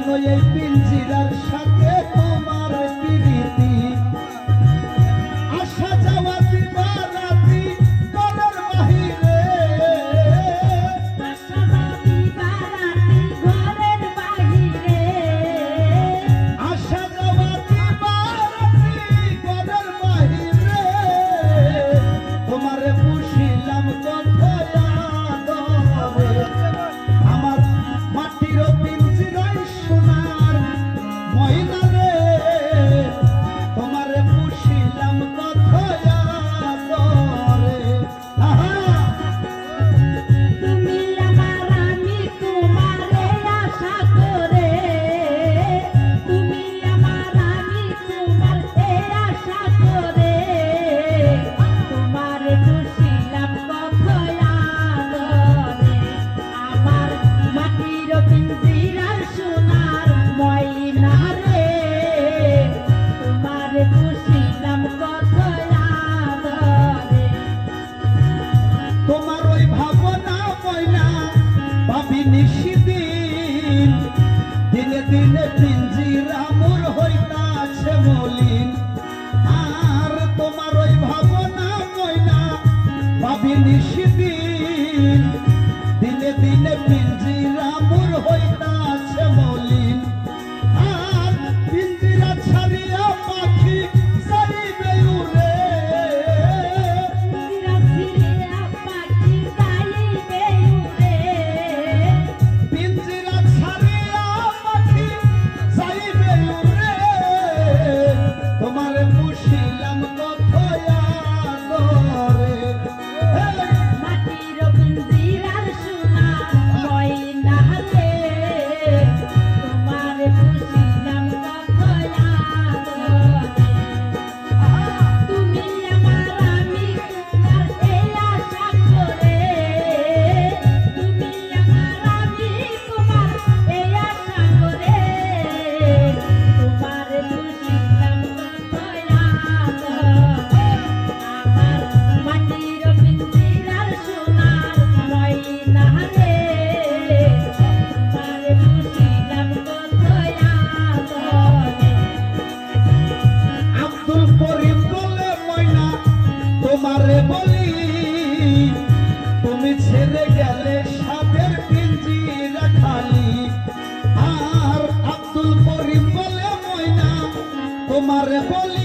এই পিঞ্জিরার সাথে তোমার প্রীতি আসা যাওয়া দিবা রাতি ঘরের বাহিরে আসা যাওয়া দিবা রাতি ঘরের বাহিরে আসা যাওয়া দিবা রাতি ঘরের বাহিরে তোমারে পুষিলাম কথায় আদরে আমার মাটির পিঞ্জিরায় সোনার ময়না রে তোমারে পুষিলাম কথায় আদরে তুমি আমার আমি তোমারে আশা করে তুমি আমার আমি তোমার এই আশা করে তোমারে পুষিলাম কথায় আদরে আমার মাটির পিঞ্জিরার সোনার ময়না রে তোমারে পুষিলাম কথায় আদরে তোমার ওই ভাবনা ময়না ভাবি নিশিদিন দিনে দিনে পিঞ্জিরা মোর হইতাছে মলিন আর তোমার ওই ভাবনা ময়না ভাবি নিশিদিন দিনে দিনে পিঞ্জিরা মোর হইতাছে মলিন আর পিঞ্জিরা ছাড়িয়া পাখি যাইবে উড়ে পিঞ্জিরা ছাড়িয়া পাখি যাইবে উড়ে তোমারে পুষিলাম কথায় আদরে মাটির পিঞ্জিরার সোনা ময়না রে তোমার পুষিলাম কথায় আদরে তুমি আমার আমি তোমার এই আশা করে তুমি আমার আমি তোমার এই আশা করে তোমার পুষিলাম কথায় আদরে আমার মাটির পিঞ্জিরার সোনার ময়না রে তোমার পুষিলাম কথায় আদরে আব্দুল করিম বলে ময়না তোমারে বলি তুমি ছেড়ে গেলে সাদের পিঞ্জিরা খালি আর আব্দুল করিম বলে ময়না তোমারে বলি